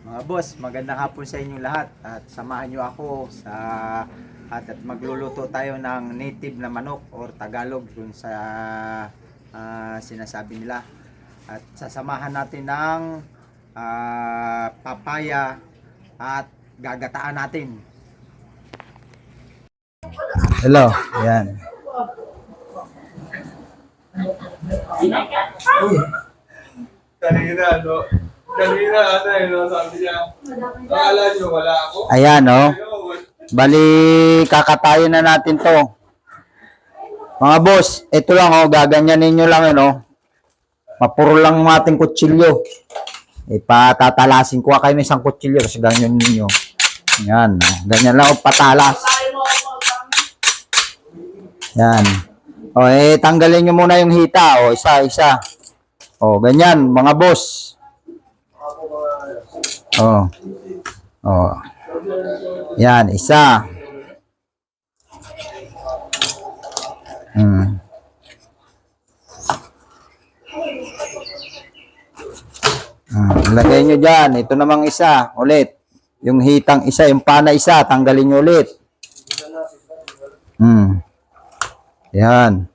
Mga boss, magandang hapon sa inyong lahat at samahan nyo ako sa at magluluto tayo ng native na manok or Tagalog dun sa sinasabi nila. At sasamahan natin ng papaya at gagataan natin. Hello, yan. Kanina, no? Kanina, sabi niya, akala niyo wala ako? Ayan, no? Bali, kakatayin na natin to. Mga boss, ito lang, oh, gaganyanin nyo lang, ano? Mapuro lang yung ating kutsilyo. Ipatatalasin ko kayo ng isang kutsilyo kasi ganyan ninyo. Yan, oh. Ganyan lang, oh, patalas. Yan. O, tanggalin nyo muna yung hita, o, isa-isa. O, ganyan, mga boss. O. O. Yan, isa. Lagay nyo dyan. Ito namang isa. Ulit. Yung hitang isa, yung pana isa, tanggalin nyo ulit. Yan.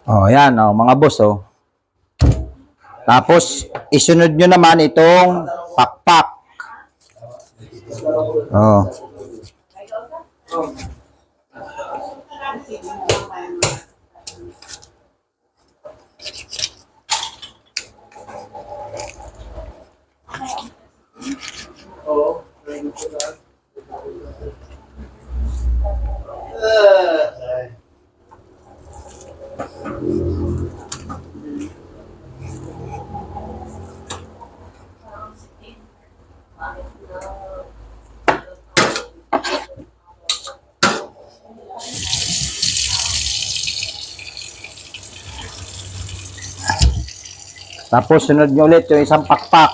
Oh, yan, oh, mga boss, oh. Tapos, isunod nyo naman itong pakpak. Oh. Tapos, sunod nyo ulit yung isang pakpak.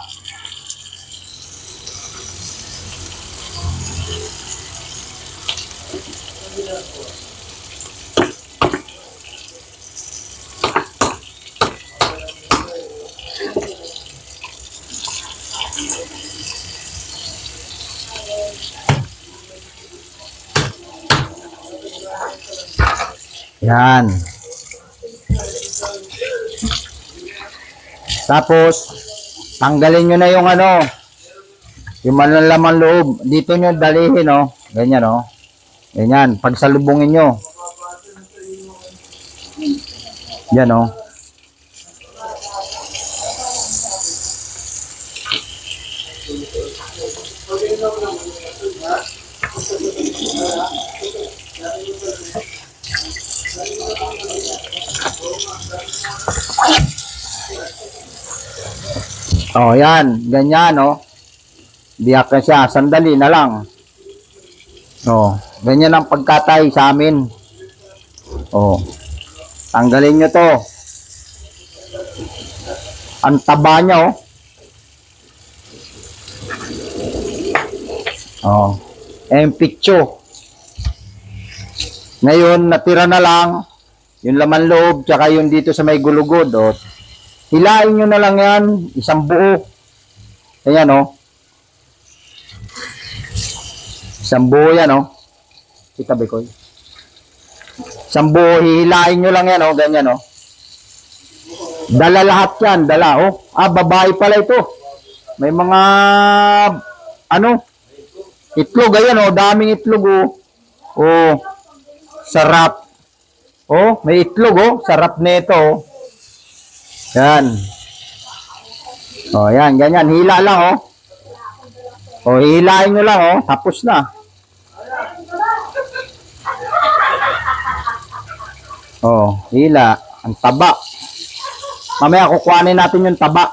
Yan. Tapos, tanggalin nyo na yung ano, yung malalaman loob. Dito nyo dalihin, oh. Ganyan, oh. Ganyan. Pagsalubungin nyo. Yan, oh. Oh, yan. Ganyan, oh. Diyak na siya. Sandali na lang. Oh, ganyan ang pagkatay sa amin. Oh. Tanggalin nyo to. Ang taba niya, oh. Oh. Picture. Ngayon, natira na lang yung laman loob tsaka yung dito sa may gulugod, oh. Hilain nyo na lang yan, isang buo. Ayan, oh. Isang buo yan, oh. Kita ba ko? Isang buo, hihilain nyo lang yan, oh. Ganyan, oh. Dala lahat yan, dala, oh. Babae pala ito. May mga, ano, itlog, ayan, oh. Daming itlog, oh. Oh, sarap. Oh, may itlog, oh. Sarap nito, oh. Yan. Oh, yan, ganyan. Hila lang, oh. Oh, hihilain nyo lang, oh. Tapos na. Oh, hila. Ang taba. Mamaya kukuhanin natin yung taba.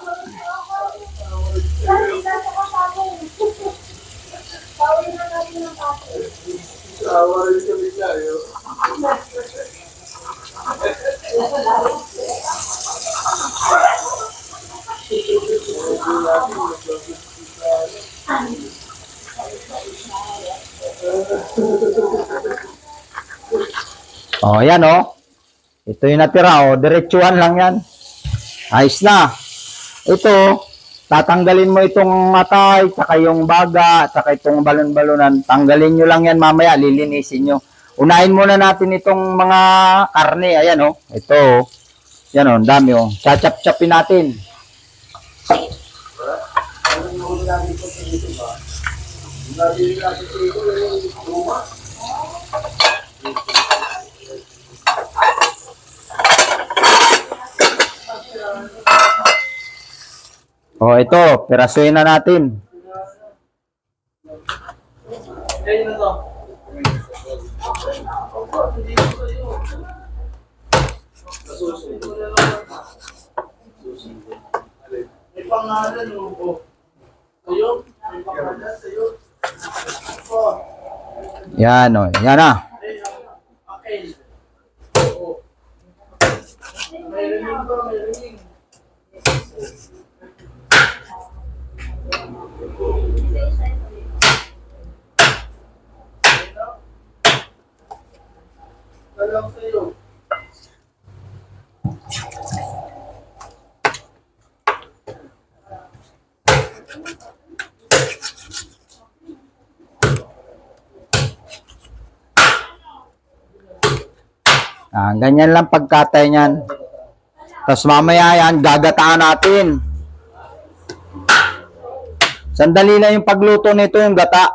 O, yan o. Ito yung natira o. Diretsuhan lang yan. Ayos na. Ito, tatanggalin mo itong matay, tsaka yung baga, tsaka itong balon-balonan. Tanggalin nyo lang yan mamaya, lilinisin nyo. Unahin muna natin itong mga karne. Ayan o. Ito o. Yan o, dami o. Chachap-chapin natin. O, ito. Pirasuin na natin. May pangalan mo. Sa'yo? May pangalan sa'yo? Yan o. Yan na. Okay. Oo. May ringing ba? May ringing. Salam sa'yo. Ganyan lang pagkatay niyan. Tapos mamaya yan, gagataan natin. Sandali na yung pagluto nito, yung gata.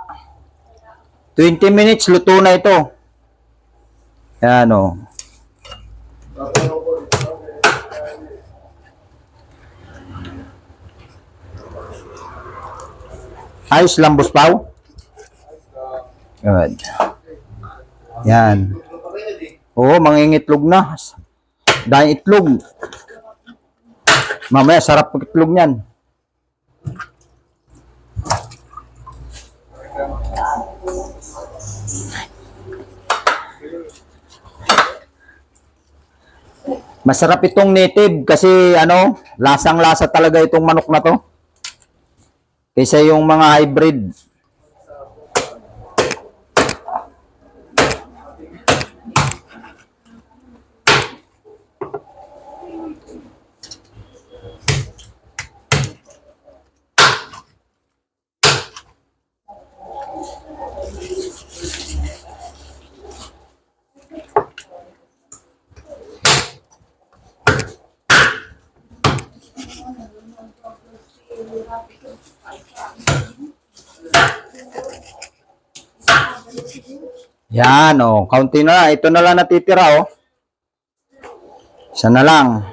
20 minutes, luto na ito. Yan o. Ayos lang, Boss Pao. Good. Yan. Oo, mangingitlog na. Dahil itlog. Mamaya, sarap pag itlog niyan. Masarap itong native kasi ano, lasang-lasa talaga itong manok na to. Kaysa yung mga hybrid. Yan, oh. Kaunti na. Ito na lang natitira, oh. Isa na lang.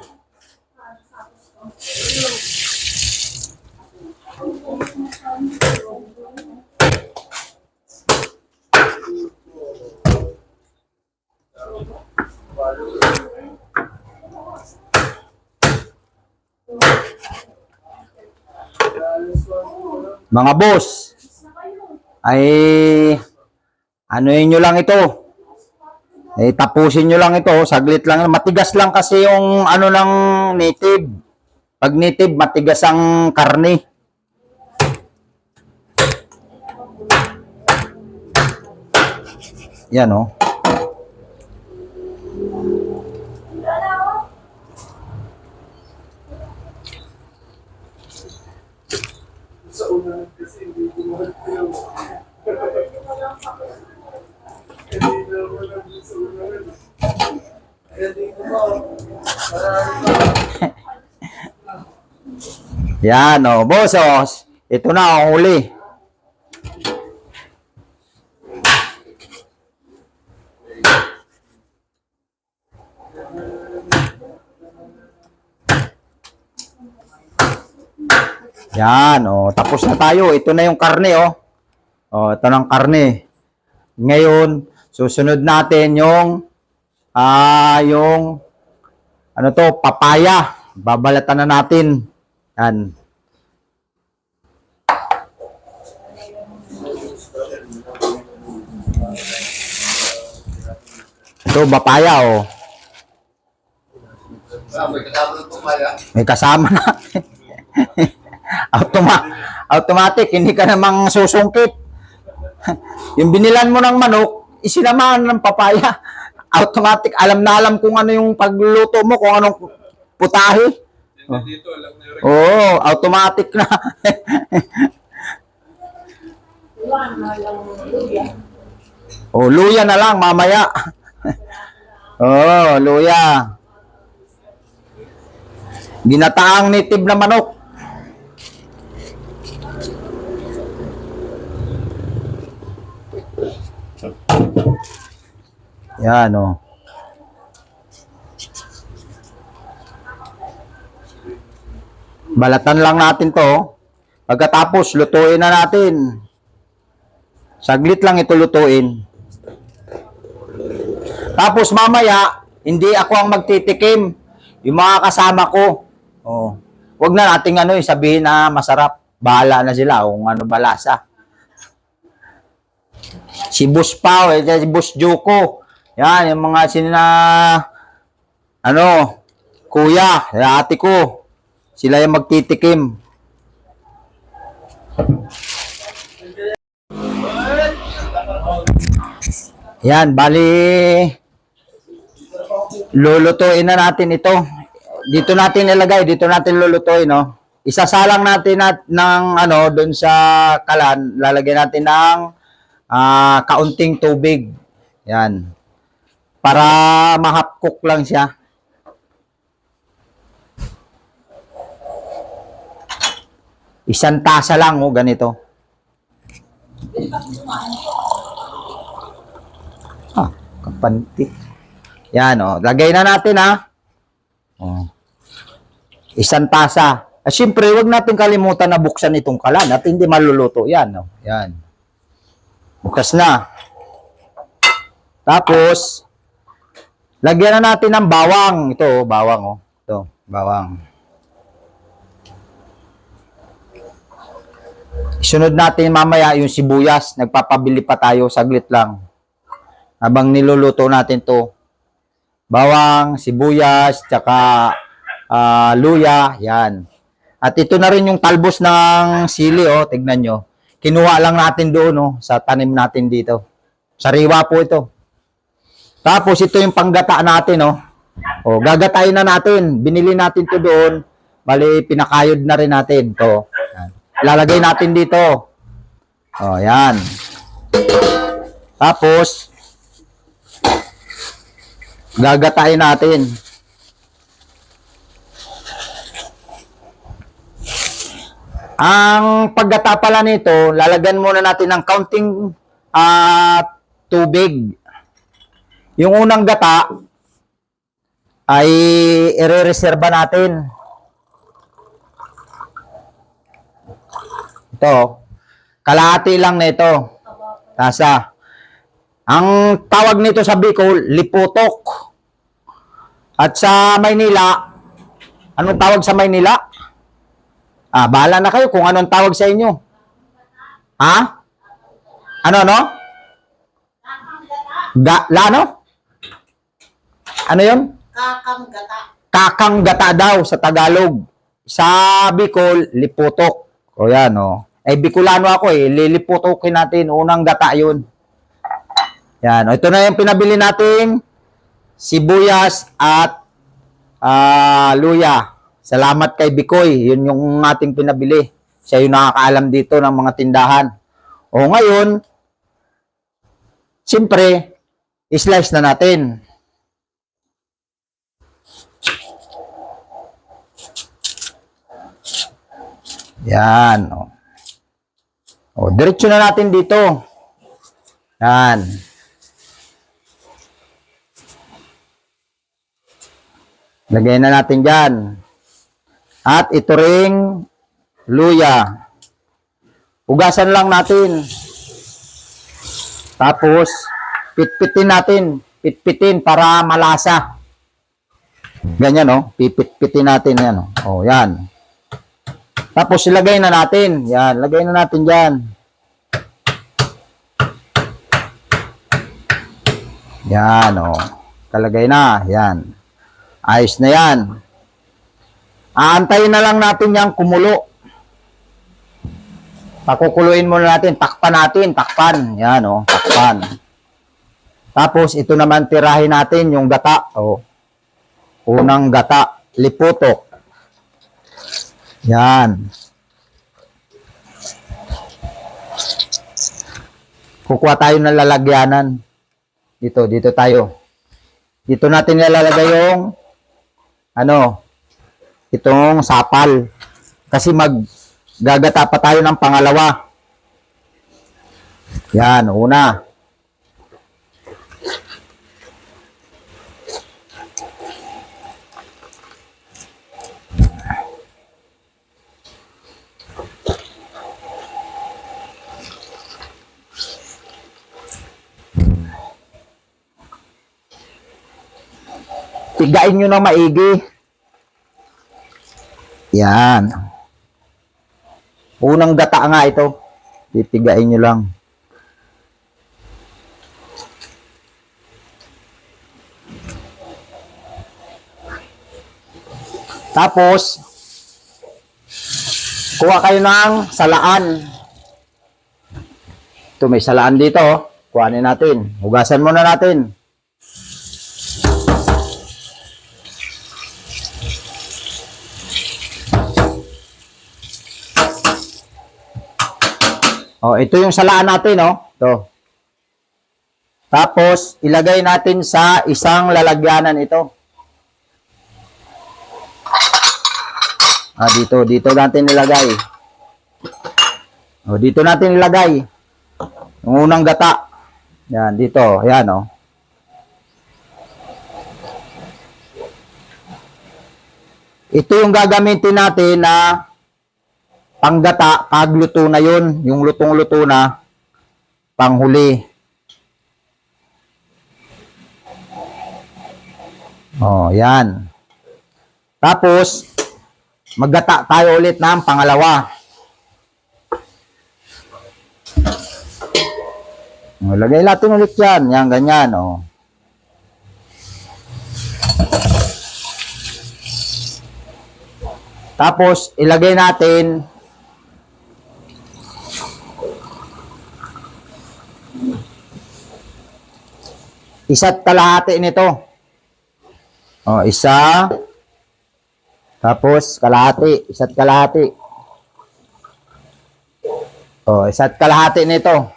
Mga boss, ay anuin nyo lang ito. Tapusin nyo lang ito. Saglit lang. Matigas lang kasi yung ano ng native. Pag native, matigas ang karne. Yan o. Sa una kasi hindi ko mahal. Yan o. Boss, ito na ang huli. Yan o. Tapos na tayo. Ito na yung karne o. O, ito na ang karne. Ngayon, susunod natin yung ano to, papaya. Babalatan na natin. Yan. Ito, papaya, oh. May kasama na. Automatic, hindi ka namang susungkit. Yung binilan mo ng manok, isinamahan ng papaya. automatic. Alam na alam kung ano yung pagluluto mo, kung anong putahe. Hindi dito, alam na rin. Oo, automatic na. Oh, luya na lang mamaya. Oh, luya. Ginataang native na manok. Yan, oh. Balatan lang natin to. Pagkatapos, lutuin na natin. Saglit lang ito lutuin. Tapos mamaya, hindi ako ang magtitikim. Yung mga kasama ko. Oh. Huwag na nating sabihin na masarap. Bahala na sila kung ano ba lasa. Si Boss Pao, si Boss Joko. Yan, yung mga kuya, ate ko. Sila yung magtitikim. Yan, bali lulutuin na natin ito. Dito natin ilagay, dito natin lulutuin, no. Isasalang natin doon sa kalan, lalagyan natin ng kaunting tubig. Yan. Para ma-half cook lang siya. Isang tasa lang, ganito. Kapanti. Yan, lagay na natin, Isang tasa. Siyempre, wag natin kalimutan na buksan itong kalan at hindi maluluto yan, Yan. Bukas na. Tapos, lagyan na natin ng bawang. Ito, bawang, Ito, bawang. Isunod natin mamaya yung sibuyas. Nagpapabili pa tayo, saglit lang. Habang niluluto natin to. Bawang, sibuyas, tsaka luya, yan. At ito na rin yung talbos ng sili, tignan nyo. Kinuha lang natin doon, sa tanim natin dito. Sariwa po ito. Tapos ito yung panggata natin, gagatayin na natin. Binili natin to doon. Bali, pinakayod na rin natin to. Yan. Ilalagay natin dito. Yan. Tapos, gagatayin natin. Ang paggata pala nito, lalagyan muna natin ng kaunting tubig. Yung unang gata ay ire-reserva natin. Ito, kalahati lang nito. Tasa. Ang tawag nito sa Bicol, liputok. At sa Maynila, anong tawag sa Maynila? Bahala na kayo kung anong tawag sa inyo. Ha? Ano? Lano? Ano yun? Kakanggata. Kakanggata daw sa Tagalog. Sa Bicol, liputok. Yan, Bicolano ako, liliputokin natin. Unang gata yun. Yan, ito na yung pinabili nating sibuyas at luya. Salamat kay Bikoy. Yun yung ating pinabili. Siya yung nakakaalam dito ng mga tindahan. Ngayon, siyempre, slice na natin. Yan, diretso na natin dito. Yan. Lagay na natin dyan. At ito ring luya. Ugasan lang natin. Tapos, pitpitin natin. Pitpitin para malasa. Ganyan, pipitpitin natin yan, yan. Tapos, ilagay na natin. Yan, lagay na natin dyan. Yan, kalagay na. Yan. Ayos na yan. Aantayin na lang natin yung kumulo. Pakukuluin muna natin. Takpan natin. Takpan. Yan, takpan. Tapos, ito naman tirahin natin yung gata. O, unang gata, liputok. Yan. Kukuha tayo ng lalagyanan. Dito tayo. Dito natin nilalagay yung, itong sapal. Kasi maggagata pa tayo ng pangalawa. Yan, una. Tigain nyo na maigi. Yan. Unang gata nga ito. Titigain nyo lang. Tapos, kuha kayo ng salaan. Ito, may salaan dito. Kuhanin natin. Hugasan muna natin. Ito yung salaan natin, Ito. Tapos, ilagay natin sa isang lalagyanan ito. Dito natin nilagay. Dito natin nilagay. Yung unang gata. Yan, dito. Yan, Ito yung gagamitin natin na panggata, pagluto na yun. Yung lutong-luto na, panghuli. Yan. Tapos, maggata tayo ulit ng pangalawa. Lagay natin ulit yan. Yan, ganyan, Tapos, ilagay natin isa't kalahati nito. Isa. Tapos, kalahati. Isa't kalahati. Isa't kalahati nito.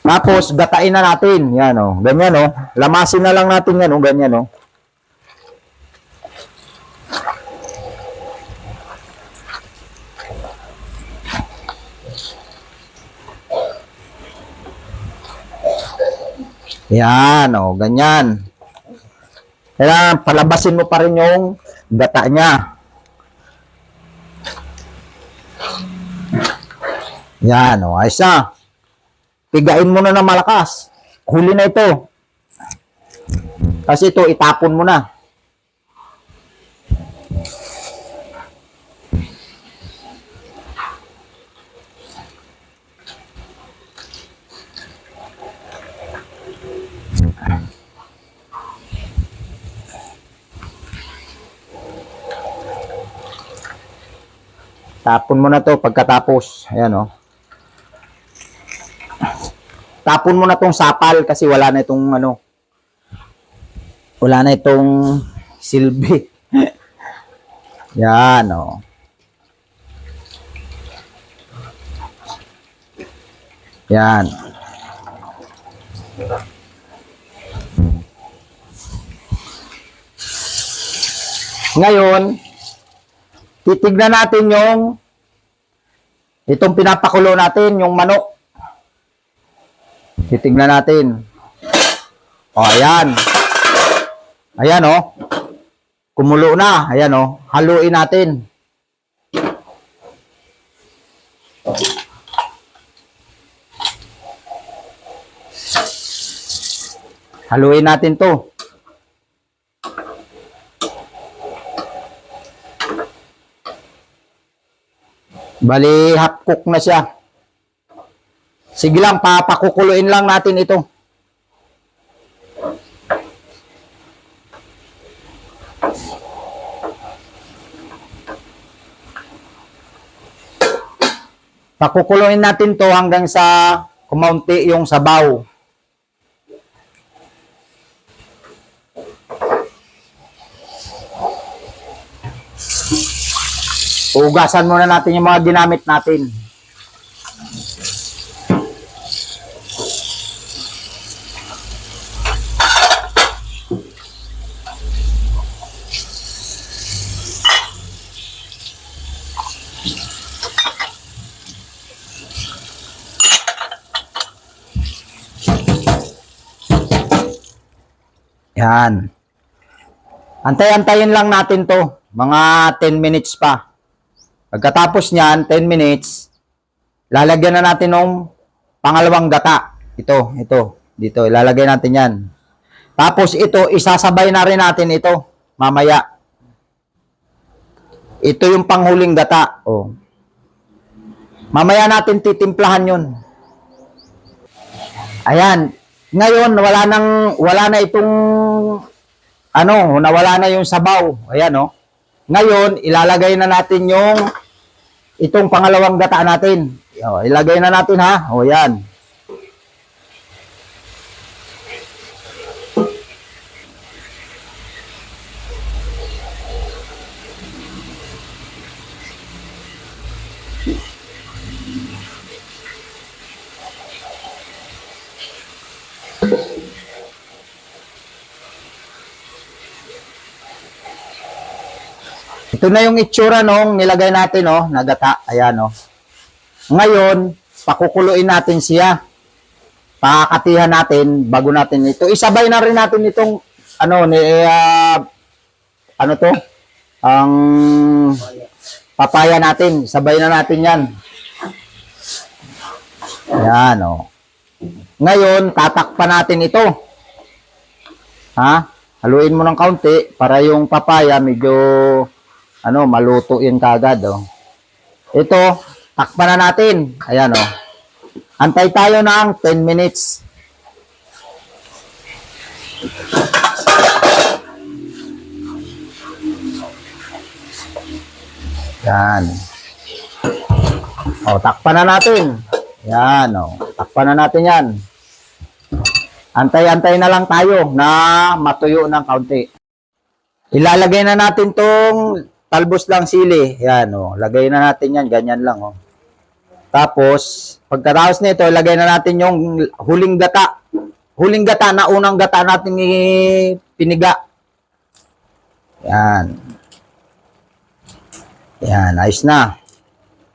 Tapos, gatain na natin. Yan, ganyan, Lamasin na lang natin yan, ganyan, Yan, ganyan. Kailangan palabasin mo pa rin yung gata niya. Yan, ayos na. Pigain mo na ng malakas. Huli na ito. Kasi ito, itapon mo na. Tapon mo na to pagkatapos. Ayan, Tapon mo na tong sapal kasi wala na itong wala na itong silbi. Yan, Yan. Ngayon, titignan natin itong pinapakulo natin, yung manok. Titignan natin. Ayan. Ayan, Kumulo na. Ayan, haluin natin. Haluin natin to. Bali, half cook na siya. Sige lang, papakukuluin lang natin ito. Pakukuluin natin to hanggang sa kumaunti yung sabaw. Ugasan muna natin yung mga ginamit natin. Yan. Antay-antayin lang natin to. Mga 10 minutes pa. Pagkatapos niyan, 10 minutes, lalagyan na natin ng pangalawang gata. Ito. Dito, ilalagay natin yan. Tapos ito, isasabay na rin natin ito. Mamaya. Ito yung panghuling gata. Oh. Mamaya natin titimplahan yun. Ayan. Ngayon, wala na itong, nawala na yung sabaw. Ayan, oh. Ngayon, ilalagay na natin itong pangalawang gata natin. O, ilagay na natin, ha. O, yan. Ito na yung itsura nung nilagay natin, na gata. Ayan, Ngayon, pakukuluin natin siya. Pakakatihan natin bago natin ito. Isabay na rin natin itong, ang papaya natin. Sabay na natin yan. Ayan, Ngayon, tatakpan natin ito. Ha? Haluin mo ng kaunti para yung papaya medyo maluto yun kagad, Ito, takpan na natin. Ayan, Antay tayo ng 10 minutes. Yan. Takpan na natin. Yan, takpan na natin yan. Antay-antay na lang tayo na matuyo ng kaunti. Ilalagay na natin tong talbos lang sili. Yan, lagay na natin yan. Ganyan lang, Tapos, pagkatapos nito, ilagay na natin yung huling gata. Huling gata na unang gata natin piniga. Yan. Yan, ayos na.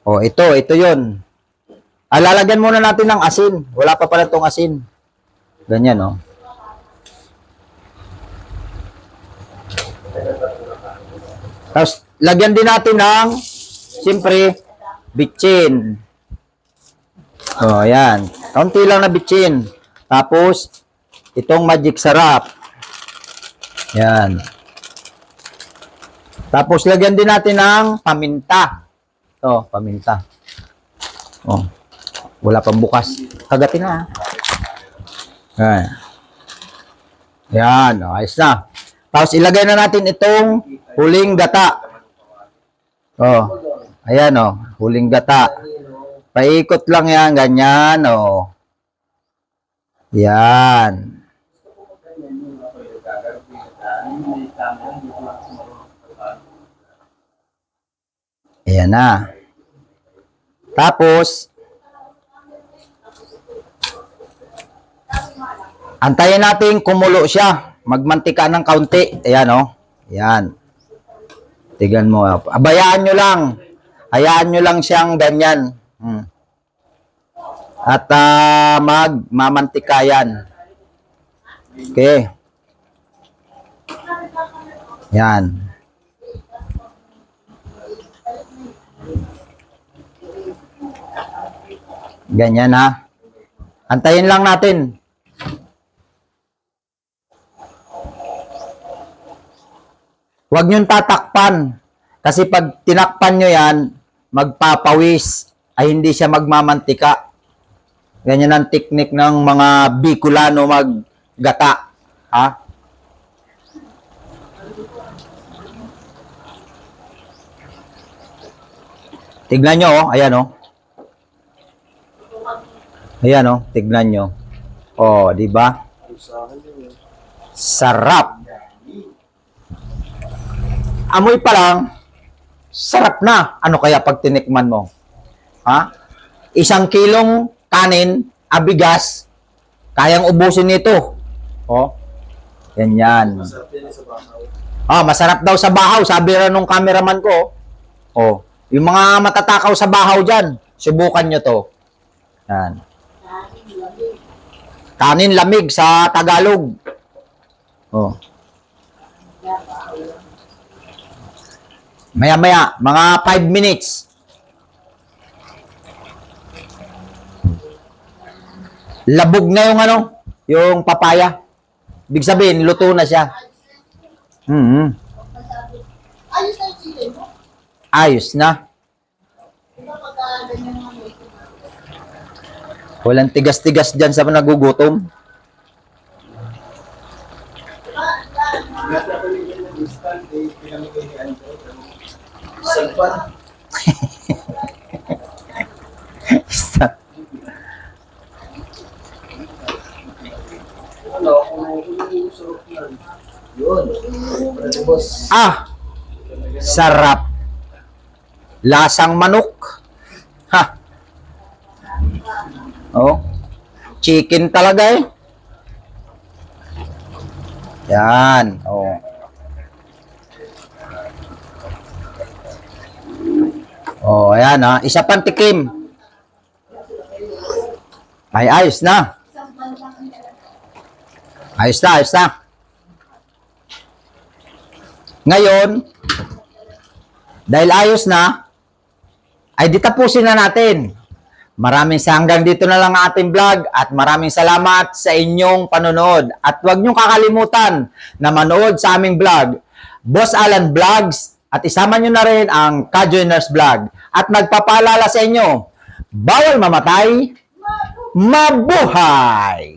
Ito yun. Lalagyan muna natin ng asin. Wala pa pala itong asin. Ganyan, Tapos, lagyan din natin ng, siyempre, bitchin. Ayan. Kaunti lang na bitchin. Tapos, itong magic sarap. Yan. Tapos, lagyan din natin ng paminta. Paminta. Wala pang bukas. Kagatin na, Ayan. Yan. Ayos na. Tapos, ilagay na natin itong huling gata. Ayan, huling gata. Paikot lang yan, ganyan, Yan. Ayan na. Tapos, antayin natin kumulo siya. Magmantika ng kaunti. Ayan, Ayan. Tignan mo. Abayaan nyo lang. Hayaan nyo lang siyang ganyan. At magmamantika yan. Okay. Yan. Ganyan, ha. Antayin lang natin. Huwag niyong tatakpan. Kasi pag tinakpan nyo yan, magpapawis. Ay hindi siya magmamantika. Ganyan ang teknik ng mga Bicolano maggata. Ha? Tignan nyo, ayan, Ayan, oh, tignan nyo. Oh, di ba? Sarap. Amoy pa lang, sarap na. Ano kaya pag tinikman mo? Ha? 1 kilong kanin, bigas, kayang ubusin nito. Oh, yan. Masarap yan sa bahaw. Masarap daw sa bahaw, sabi rin nung cameraman ko. Oh, yung mga matatakaw sa bahaw dyan, subukan nyo to. Yan. Kanin lamig sa Tagalog. Oh. Maya-maya, mga 5 minutes. Labog na yung ano, yung papaya. Ibig sabihin, luto na siya. Ayos na yung chicken mo. Ayos na. Diba pagka ganyan mo Walang tigas-tigas dyan sa nagugutom. Nasa paligid ng instant, pinamigay ni Andrew. Salpan. Ano, kung sarap yan. Yun. Pwede boss. Sarap. Lasang manok. Ha. Oh. Chicken talaga eh. Yan. Oh. Oh, ayan ha. Isa pang tikim. Ay, ayos na. Ayos na. Ngayon, dahil ayos na, ay di tapusin na natin. Hanggang dito na lang ang ating vlog at maraming salamat sa inyong panonood. At huwag niyong kakalimutan na manood sa aming vlog, Boss Alan Vlogs, at isama niyo na rin ang Ka-Joiners Vlog. At nagpapaalala sa inyo, bawal mamatay, mabuhay!